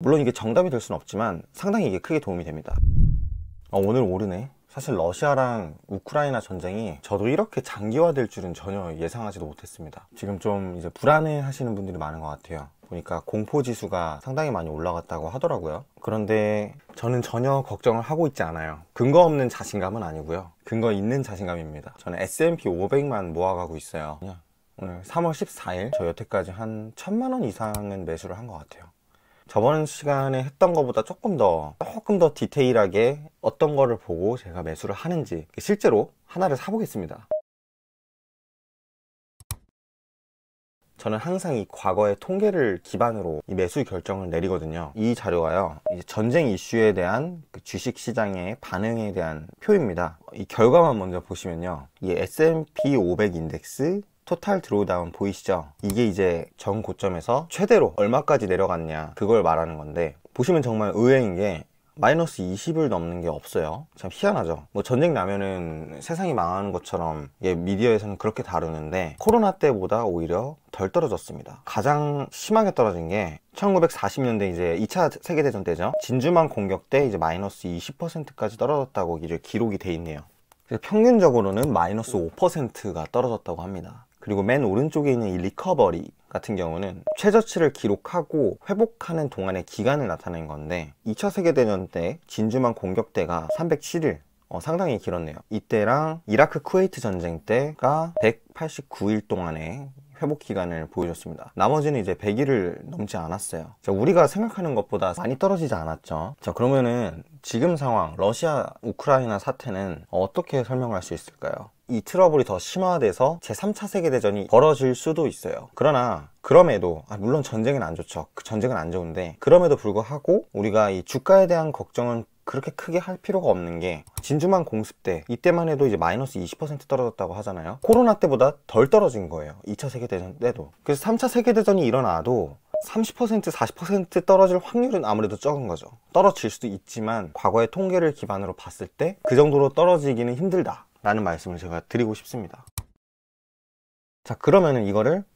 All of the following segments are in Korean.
물론 이게 정답이 될 수는 없지만 상당히 이게 크게 도움이 됩니다. 오늘 오르네. 사실 러시아랑 우크라이나 전쟁이 저도 이렇게 장기화될 줄은 전혀 예상하지도 못했습니다. 지금 좀 이제 불안해 하시는 분들이 많은 것 같아요. 보니까 공포지수가 상당히 많이 올라갔다고 하더라고요. 그런데 저는 전혀 걱정을 하고 있지 않아요. 근거 없는 자신감은 아니고요. 근거 있는 자신감입니다. 저는 S&P 500만 모아가고 있어요. 오늘 3월 14일 저 여태까지 한 1000만 원 이상은 매수를 한 것 같아요. 저번 시간에 했던 것보다 조금 더 디테일하게 어떤 거를 보고 제가 매수를 하는지 실제로 하나를 사보겠습니다. 저는 항상 이 과거의 통계를 기반으로 이 매수 결정을 내리거든요. 이 자료가요, 이제 전쟁 이슈에 대한 주식 시장의 반응에 대한 표입니다. 이 결과만 먼저 보시면요, 이 S&P 500 인덱스 토탈 드로우다운 보이시죠? 이게 이제 전 고점에서 최대로 얼마까지 내려갔냐, 그걸 말하는 건데, 보시면 정말 의외인 게 마이너스 20을 넘는 게 없어요. 참 희한하죠. 뭐 전쟁 나면은 세상이 망하는 것처럼 미디어에서는 그렇게 다루는데, 코로나 때보다 오히려 덜 떨어졌습니다. 가장 심하게 떨어진 게 1940년대 이제 2차 세계대전 때죠. 진주만 공격 때 이제 마이너스 20%까지 떨어졌다고 이제 기록이 돼 있네요. 평균적으로는 마이너스 5%가 떨어졌다고 합니다. 그리고 맨 오른쪽에 있는 이 리커버리 같은 경우는 최저치를 기록하고 회복하는 동안의 기간을 나타낸 건데, 2차 세계대전 때 진주만 공격 때가 307일, 상당히 길었네요. 이때랑 이라크 쿠웨이트 전쟁 때가 189일 동안의 회복 기간을 보여줬습니다. 나머지는 이제 100일을 넘지 않았어요. 자, 우리가 생각하는 것보다 많이 떨어지지 않았죠. 자, 그러면은 지금 상황, 러시아 우크라이나 사태는 어떻게 설명할 수 있을까요? 이 트러블이 더 심화돼서 제3차 세계대전이 벌어질 수도 있어요. 그럼에도 물론 전쟁은 안 좋죠. 전쟁은 안 좋은데, 그럼에도 불구하고 우리가 이 주가에 대한 걱정은 그렇게 크게 할 필요가 없는 게, 진주만 공습 때 이때만 해도 이제 마이너스 20% 떨어졌다고 하잖아요. 코로나 때보다 덜 떨어진 거예요, 2차 세계대전 때도. 그래서 3차 세계대전이 일어나도 30% 40% 떨어질 확률은 아무래도 적은 거죠. 떨어질 수도 있지만 과거의 통계를 기반으로 봤을 때 그 정도로 떨어지기는 힘들다 라는 말씀을 제가 드리고 싶습니다. 자, 그러면은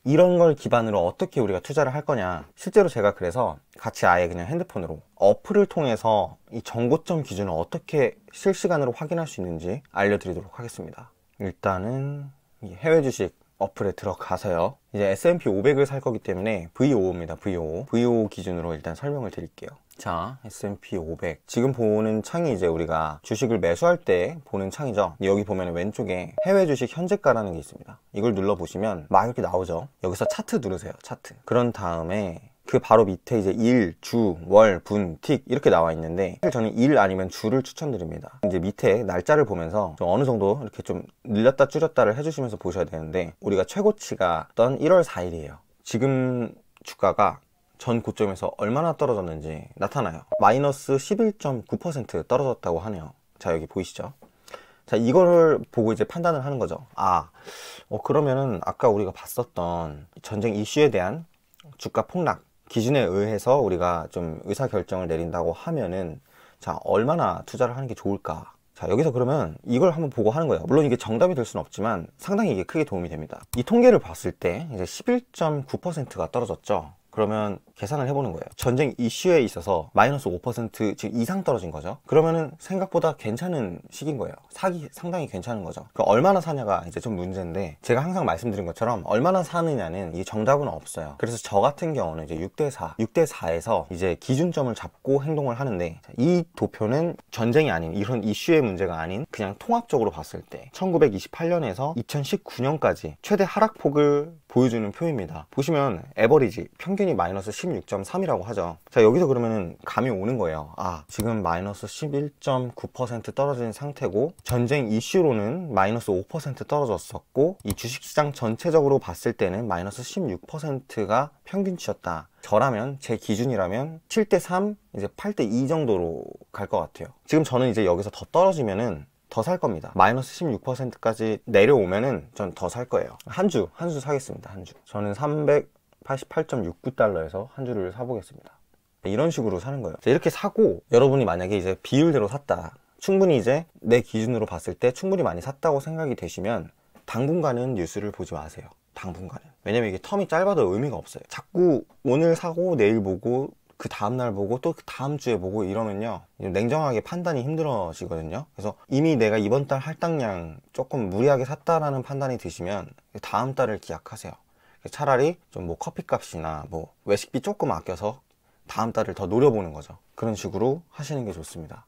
이런 걸 기반으로 어떻게 우리가 투자를 할 거냐. 실제로 제가 그래서 같이 아예 그냥 핸드폰으로 어플을 통해서 이 전고점 기준을 어떻게 실시간으로 확인할 수 있는지 알려드리도록 하겠습니다. 일단은 이 해외 주식 어플에 들어가서요, 이제 S&P 500을 살 거기 때문에 V55입니다. V55 기준으로 일단 설명을 드릴게요. 자, S&P 500 지금 보는 창이 이제 우리가 주식을 매수할 때 보는 창이죠. 여기 보면 왼쪽에 해외 주식 현재가라는 게 있습니다. 이걸 눌러보시면 막 이렇게 나오죠. 여기서 차트 누르세요. 차트. 그런 다음에 그 바로 밑에 이제 일, 주, 월, 분, 틱 이렇게 나와 있는데, 사실 저는 일 아니면 주를 추천드립니다. 이제 밑에 날짜를 보면서 좀 어느 정도 이렇게 좀 늘렸다 줄였다를 해주시면서 보셔야 되는데, 우리가 최고치가 던 1월 4일이에요. 지금 주가가 전 고점에서 얼마나 떨어졌는지 나타나요. 마이너스 11.9% 떨어졌다고 하네요. 자, 여기 보이시죠? 자, 이거를 보고 이제 판단을 하는 거죠. 그러면은 아까 우리가 봤었던 전쟁 이슈에 대한 주가 폭락 기준에 의해서 우리가 좀 의사결정을 내린다고 하면은, 자, 얼마나 투자를 하는 게 좋을까? 자, 여기서 그러면 이걸 한번 보고 하는 거예요. 물론 이게 정답이 될 수는 없지만 상당히 이게 크게 도움이 됩니다. 이 통계를 봤을 때 이제 11.9%가 떨어졌죠. 그러면 계산을 해보는 거예요. 전쟁 이슈에 있어서 마이너스 5% 지금 이상 떨어진 거죠. 그러면은 생각보다 괜찮은 시기인 거예요. 사기 상당히 괜찮은 거죠. 얼마나 사냐가 이제 좀 문제인데, 제가 항상 말씀드린 것처럼 얼마나 사느냐는 이 정답은 없어요. 그래서 저 같은 경우는 이제 6대4에서 이제 기준점을 잡고 행동을 하는데, 이 도표는 전쟁이 아닌 이런 이슈의 문제가 아닌 그냥 통합적으로 봤을 때 1928년에서 2019년까지 최대 하락폭을 보여주는 표입니다. 보시면 에버리지 평균이 마이너스 16.3이라고 하죠. 자, 여기서 그러면은 감이 오는 거예요. 지금 마이너스 11.9% 떨어진 상태고, 전쟁 이슈로는 마이너스 5% 떨어졌었고, 이 주식시장 전체적으로 봤을 때는 마이너스 16%가 평균치였다. 저라면, 제 기준이라면 7대3, 이제 8대2 정도로 갈 것 같아요. 지금 저는 이제 여기서 더 떨어지면은 더 살 겁니다. 마이너스 16%까지 내려오면은 전 더 살 거예요. 한 주 사겠습니다. 한 주. 저는 388.69달러에서 한 주를 사보겠습니다. 이런 식으로 사는 거예요. 이렇게 사고, 여러분이 만약에 이제 비율대로 샀다, 충분히 이제 내 기준으로 봤을 때 충분히 많이 샀다고 생각이 되시면 당분간은 뉴스를 보지 마세요. 당분간은. 왜냐면 이게 텀이 짧아도 의미가 없어요. 자꾸 오늘 사고 내일 보고 그 다음날 보고 또 그 다음 주에 보고 이러면요, 냉정하게 판단이 힘들어지거든요. 그래서 이미 내가 이번 달 할당량 조금 무리하게 샀다라는 판단이 드시면 다음 달을 기약하세요. 차라리 좀 뭐 커피값이나 뭐 외식비 조금 아껴서 다음 달을 더 노려보는 거죠. 그런 식으로 하시는 게 좋습니다.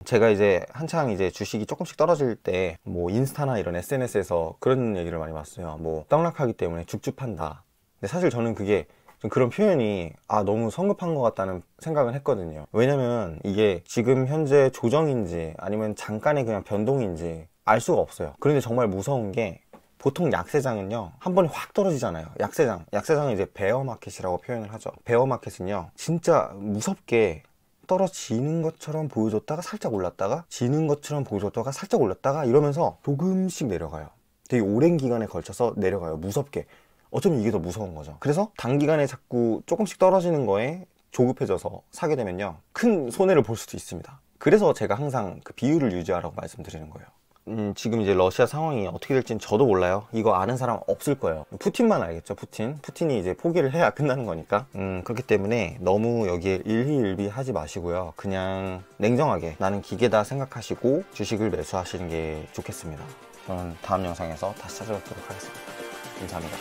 제가 이제 한창 이제 주식이 조금씩 떨어질 때 뭐 인스타나 이런 SNS에서 그런 얘기를 많이 봤어요. 뭐 떡락하기 때문에 줍줍한다. 근데 사실 저는 그게 좀 그런 표현이 너무 성급한 것 같다는 생각을 했거든요. 왜냐면 이게 지금 현재 조정인지 아니면 잠깐의 그냥 변동인지 알 수가 없어요. 그런데 정말 무서운 게, 보통 약세장은요 한 번에 확 떨어지잖아요. 약세장은 이제 베어마켓이라고 표현을 하죠. 베어마켓은요 진짜 무섭게 떨어지는 것처럼 보여줬다가 살짝 올랐다가, 지는 것처럼 보여줬다가 살짝 올랐다가, 이러면서 조금씩 내려가요. 되게 오랜 기간에 걸쳐서 내려가요. 무섭게. 어쩌면 이게 더 무서운 거죠. 그래서 단기간에 자꾸 조금씩 떨어지는 거에 조급해져서 사게 되면요, 큰 손해를 볼 수도 있습니다. 그래서 제가 항상 그 비율을 유지하라고 말씀드리는 거예요. 지금 이제 러시아 상황이 어떻게 될지는 저도 몰라요. 이거 아는 사람 없을 거예요. 푸틴만 알겠죠. 푸틴이 이제 포기를 해야 끝나는 거니까. 그렇기 때문에 너무 여기에 일희일비 하지 마시고요, 그냥 냉정하게 나는 기계다 생각하시고 주식을 매수하시는 게 좋겠습니다. 저는 다음 영상에서 다시 찾아뵙도록 하겠습니다. 감사합니다.